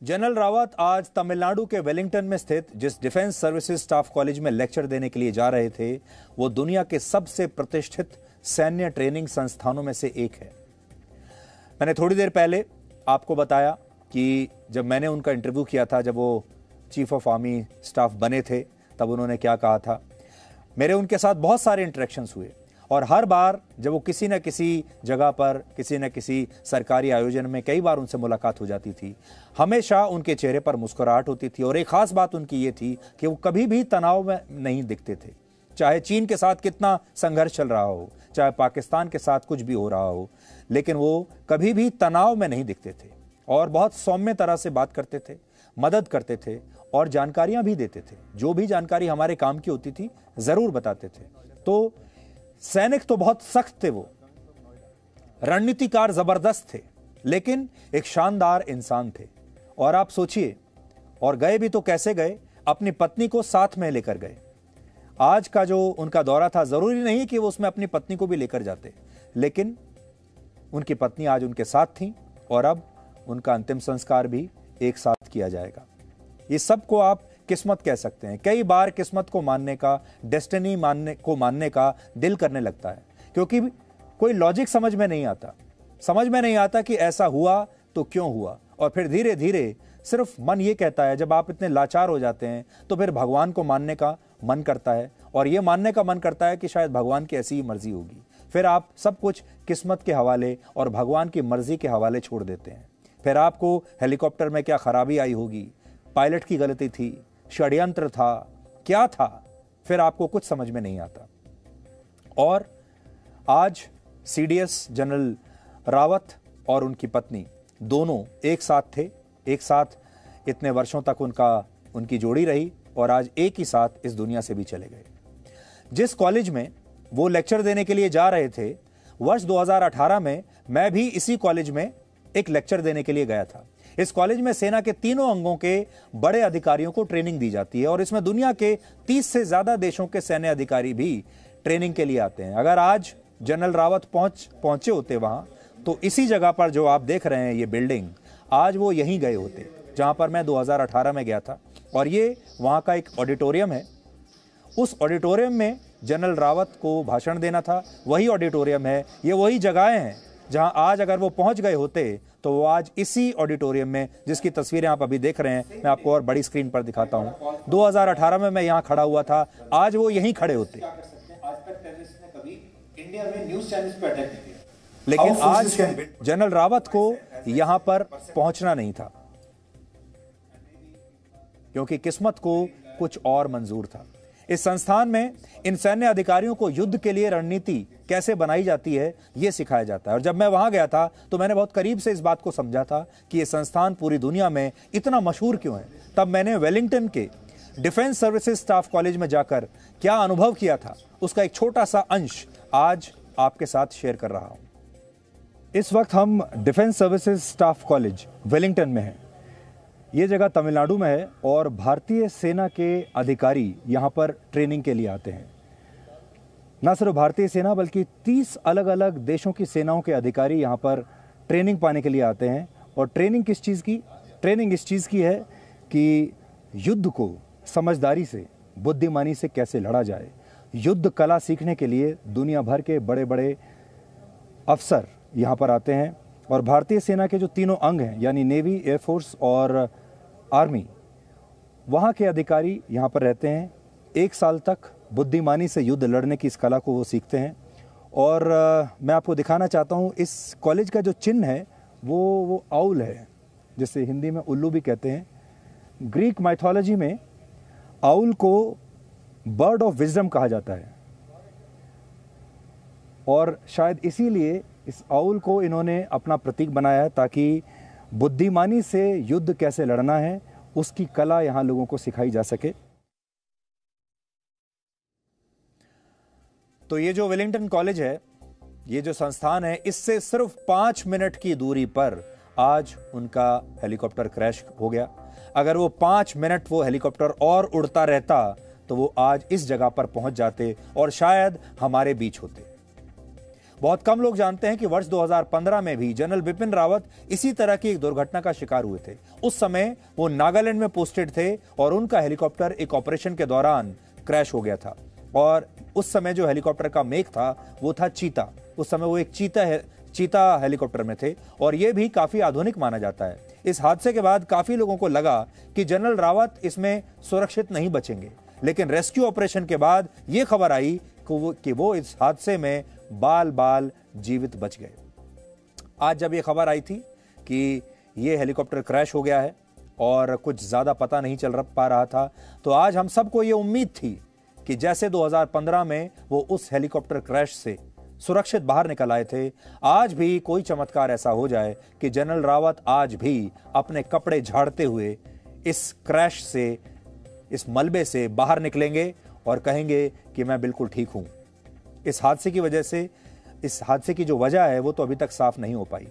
General Rawat आज तमिलनाडु के Wellington में स्थित जिस डिफेंस सर्विसेज स्टाफ कॉलेज में लेक्चर देने के लिए जा रहे थे, वो दुनिया के सबसे प्रतिष्ठित सैन्य ट्रेनिंग संस्थानों में से एक है। मैंने थोड़ी देर पहले आपको बताया कि जब मैंने उनका इंटरव्यू किया था, जब वो चीफ ऑफ आर्मी स्टाफ बने थे, तब उन्होंने क्या कहा था। मेरे उनके साथ बहुत सारे इंटरेक्शंस हुए और हर बार जब वो किसी न किसी जगह पर, किसी न किसी सरकारी आयोजन में कई बार उनसे मुलाकात हो जाती थी, हमेशा उनके चेहरे पर मुस्कुराहट होती थी। और एक खास बात उनकी ये थी कि वो कभी भी तनाव में नहीं दिखते थे। चाहे चीन के साथ कितना संघर्ष चल रहा हो, चाहे पाकिस्तान के साथ कुछ भी हो रहा हो, लेकिन वो कभी भी तनाव में नहीं दिखते थे और बहुत सौम्य तरह से बात करते थे, मदद करते थे और जानकारियां भी देते थे। जो भी जानकारी हमारे काम की होती थी जरूर बताते थे। तो सैनिक तो बहुत सख्त थे, वो रणनीतिकार जबरदस्त थे, लेकिन एक शानदार इंसान थे। और आप सोचिए, और गए भी तो कैसे गए, अपनी पत्नी को साथ में लेकर गए। आज का जो उनका दौरा था, जरूरी नहीं कि वो उसमें अपनी पत्नी को भी लेकर जाते, लेकिन उनकी पत्नी आज उनके साथ थी और अब उनका अंतिम संस्कार भी एक साथ किया जाएगा। ये सब को आप किस्मत कह सकते हैं। कई बार किस्मत को मानने का, डेस्टिनी मानने का दिल करने लगता है, क्योंकि कोई लॉजिक समझ में नहीं आता कि ऐसा हुआ तो क्यों हुआ। और फिर धीरे धीरे सिर्फ मन ये कहता है, जब आप इतने लाचार हो जाते हैं तो फिर भगवान को मानने का मन करता है, और ये मानने का मन करता है कि शायद भगवान की ऐसी ही मर्जी होगी। फिर आप सब कुछ किस्मत के हवाले और भगवान की मर्जी के हवाले छोड़ देते हैं। फिर आपको हेलीकॉप्टर में क्या खराबी आई होगी, पायलट की गलती थी, षड्यंत्र था, क्या था, फिर आपको कुछ समझ में नहीं आता। और आज सीडीएस जनरल रावत और उनकी पत्नी दोनों एक साथ थे, एक साथ इतने वर्षों तक उनकी जोड़ी रही और आज एक ही साथ इस दुनिया से भी चले गए। जिस कॉलेज में वो लेक्चर देने के लिए जा रहे थे, वर्ष 2018 में मैं भी इसी कॉलेज में एक लेक्चर देने के लिए गया था। इस कॉलेज में सेना के तीनों अंगों के बड़े अधिकारियों को ट्रेनिंग दी जाती है और इसमें दुनिया के 30 से ज्यादा देशों के सैन्य अधिकारी भी ट्रेनिंग के लिए आते हैं। अगर आज जनरल रावत पहुंचे होते वहां, तो इसी जगह पर जो आप देख रहे हैं ये बिल्डिंग, आज वो यहीं गए होते जहां पर मैं 2018 में गया था। और ये वहां का एक ऑडिटोरियम है। उस ऑडिटोरियम में जनरल रावत को भाषण देना था। वही ऑडिटोरियम है, ये वही जगहें हैं जहां आज अगर वो पहुंच गए होते तो वो आज इसी ऑडिटोरियम में, जिसकी तस्वीरें आप अभी देख रहे हैं, मैं आपको और बड़ी स्क्रीन पर दिखाता हूं। 2018 में मैं यहां खड़ा हुआ था, आज वो यहीं खड़े होते। लेकिन आज जनरल रावत को यहां पर पहुंचना नहीं था, क्योंकि किस्मत को कुछ और मंजूर था। इस संस्थान में इन सैन्य अधिकारियों को युद्ध के लिए रणनीति कैसे बनाई जाती है, यह सिखाया जाता है। और जब मैं वहां गया था तो मैंने बहुत करीब से इस बात को समझा था कि यह संस्थान पूरी दुनिया में इतना मशहूर क्यों है। तब मैंने वेलिंगटन के डिफेंस सर्विसेज स्टाफ कॉलेज में जाकर क्या अनुभव किया था, उसका एक छोटा सा अंश आज आपके साथ शेयर कर रहा हूं। इस वक्त हम defence services staff college Wellington में हैं। ये जगह तमिलनाडु में है और भारतीय सेना के अधिकारी यहाँ पर ट्रेनिंग के लिए आते हैं। न सिर्फ भारतीय सेना बल्कि 30 अलग अलग देशों की सेनाओं के अधिकारी यहाँ पर ट्रेनिंग पाने के लिए आते हैं। और ट्रेनिंग किस चीज़ की? ट्रेनिंग इस चीज़ की है कि युद्ध को समझदारी से, बुद्धिमानी से कैसे लड़ा जाए। युद्ध कला सीखने के लिए दुनिया भर के बड़े बड़े अफसर यहाँ पर आते हैं। और भारतीय सेना के जो तीनों अंग हैं, यानी नेवी, एयरफोर्स और आर्मी, वहाँ के अधिकारी यहाँ पर रहते हैं। 1 साल तक बुद्धिमानी से युद्ध लड़ने की इस कला को वो सीखते हैं। और मैं आपको दिखाना चाहता हूँ, इस कॉलेज का जो चिन्ह है वो आउल है, जिसे हिंदी में उल्लू भी कहते हैं। ग्रीक माइथोलॉजी में आउल को बर्ड ऑफ विजडम कहा जाता है और शायद इसीलिए इस आउल को इन्होंने अपना प्रतीक बनाया है, ताकि बुद्धिमानी से युद्ध कैसे लड़ना है उसकी कला यहां लोगों को सिखाई जा सके। तो ये जो वेलिंगटन कॉलेज है, ये जो संस्थान है, इससे सिर्फ 5 मिनट की दूरी पर आज उनका हेलीकॉप्टर क्रैश हो गया। अगर वो 5 मिनट वो हेलीकॉप्टर और उड़ता रहता तो वो आज इस जगह पर पहुंच जाते और शायद हमारे बीच होते। बहुत कम लोग जानते हैं कि वर्ष 2015 में भी जनरल बिपिन रावत इसी तरह की एक दुर्घटना का शिकार हुए थे। उस समय वो नागालैंड में पोस्टेड थे और उनका हेलीकॉप्टर एक ऑपरेशन के दौरान क्रैश हो गया था। और उस समय जो हेलीकॉप्टर का मेक था वो था चीता। उस समय वो एक चीता हेलीकॉप्टर में थे और ये भी काफी आधुनिक माना जाता है। इस हादसे के बाद काफी लोगों को लगा कि जनरल रावत इसमें सुरक्षित नहीं बचेंगे, लेकिन रेस्क्यू ऑपरेशन के बाद यह खबर आई कि वो इस हादसे में बाल बाल जीवित बच गए। आज जब ये खबर आई थी कि ये हेलीकॉप्टर क्रैश हो गया है और कुछ ज्यादा पता नहीं चल पा रहा था, तो आज हम सबको ये उम्मीद थी कि जैसे 2015 में वो उस हेलीकॉप्टर क्रैश से सुरक्षित बाहर निकल आए थे, आज भी कोई चमत्कार ऐसा हो जाए कि जनरल रावत आज भी अपने कपड़े झाड़ते हुए इस क्रैश से, इस मलबे से बाहर निकलेंगे और कहेंगे कि मैं बिल्कुल ठीक हूं। इस हादसे की वजह से, इस हादसे की जो वजह है वो तो अभी तक साफ नहीं हो पाई।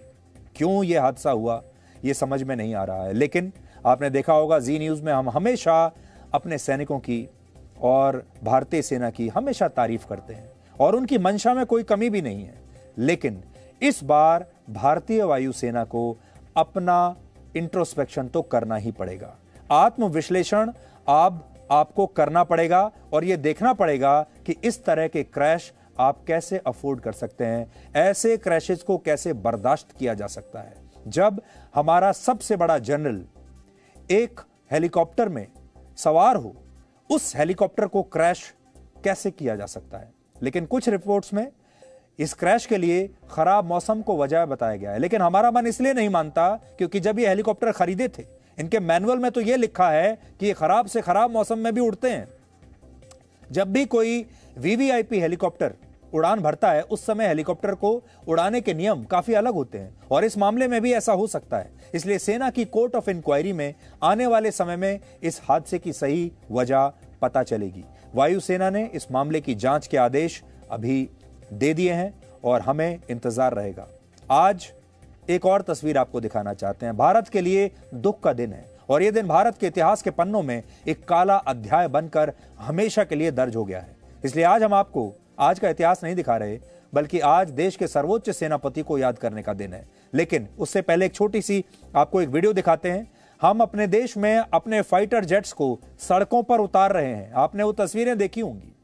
क्यों ये हादसा हुआ ये समझ में नहीं आ रहा है, लेकिन आपने देखा होगा जी न्यूज में हम हमेशा अपने सैनिकों की और भारतीय सेना की हमेशा तारीफ करते हैं और उनकी मंशा में कोई कमी भी नहीं है। लेकिन इस बार भारतीय वायुसेना को अपना इंट्रोस्पेक्शन तो करना ही पड़ेगा। आत्मविश्लेषण आपको करना पड़ेगा और यह देखना पड़ेगा कि इस तरह के क्रैश आप कैसे अफोर्ड कर सकते हैं, ऐसे क्रैशेस को कैसे बर्दाश्त किया जा सकता है। जब हमारा सबसे बड़ा जनरल एक हेलीकॉप्टर में सवार हो, उस हेलीकॉप्टर को क्रैश कैसे किया जा सकता है। लेकिन कुछ रिपोर्ट्स में इस क्रैश के लिए खराब मौसम को वजह बताया गया है, लेकिन हमारा मन इसलिए नहीं मानता क्योंकि जब ये हेलीकॉप्टर खरीदे थे, इनके मैनुअल में तो यह लिखा है कि ये खराब से खराब मौसम में भी उड़ते हैं। जब भी कोई वीवीआईपी हेलीकॉप्टर उड़ान भरता है, उस समय हेलीकॉप्टर को उड़ाने के नियम काफी अलग होते हैं और इस मामले में भी ऐसा हो सकता है। इसलिए सेना की कोर्ट ऑफ इंक्वायरी में आने वाले समय में इस हादसे की सही वजह पता चलेगी। वायुसेना ने इस मामले की जांच के आदेश अभी दे दिए हैं और हमें इंतजार रहेगा। आज एक और तस्वीर आपको दिखाना चाहते हैं। भारत के लिए दुख का दिन है और यह दिन भारत के इतिहास के पन्नों में एक काला अध्याय बनकर हमेशा के लिए दर्ज हो गया है। इसलिए आज हम आपको आज का इतिहास नहीं दिखा रहे, बल्कि आज देश के सर्वोच्च सेनापति को याद करने का दिन है। लेकिन उससे पहले एक छोटी सी आपको एक वीडियो दिखाते हैं। हम अपने देश में अपने फाइटर जेट्स को सड़कों पर उतार रहे हैं। आपने वो तस्वीरें देखी होंगी।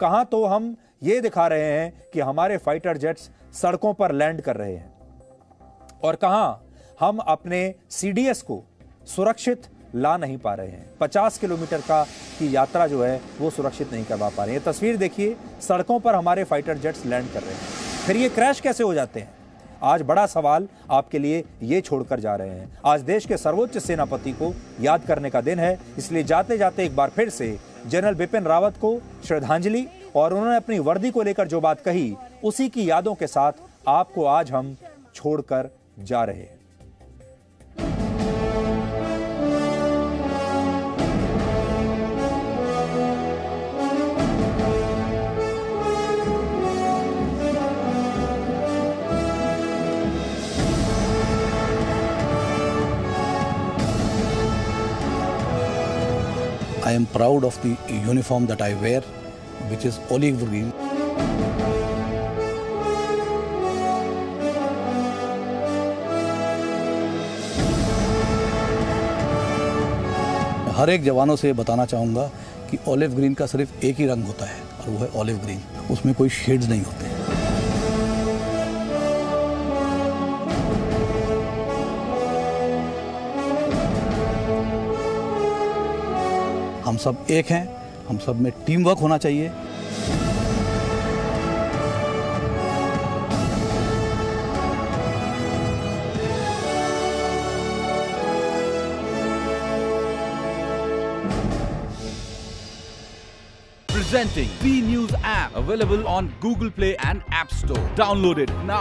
कहां तो हम ये दिखा रहे हैं कि हमारे फाइटर जेट्स सड़कों पर लैंड कर रहे हैं और कहां हम अपने सीडीएस को सुरक्षित ला नहीं पा रहे हैं। 50 किलोमीटर की यात्रा जो है वो सुरक्षित नहीं करवा पा रहे हैं। ये तस्वीर देखिए, सड़कों पर हमारे फाइटर जेट्स लैंड कर रहे हैं। फिर ये क्रैश कैसे हो जाते हैं? आज बड़ा सवाल आपके लिए ये छोड़कर जा रहे हैं। आज देश के सर्वोच्च सेनापति को याद करने का दिन है, इसलिए जाते जाते एक बार फिर से जनरल बिपिन रावत को श्रद्धांजलि और उन्होंने अपनी वर्दी को लेकर जो बात कही, उसी की यादों के साथ आपको आज हम छोड़कर जा रहे हैं। I am proud of the uniform that I wear, which is olive green. हर एक जवानों से बताना चाहूँगा कि ऑलिव ग्रीन का सिर्फ एक ही रंग होता है और वो है ऑलिव ग्रीन। उसमें कोई शेड्स नहीं होते। हम सब एक हैं, हम सब में टीम वर्क होना चाहिए। Presenting B News app, available on Google Play and App Store. Download it now.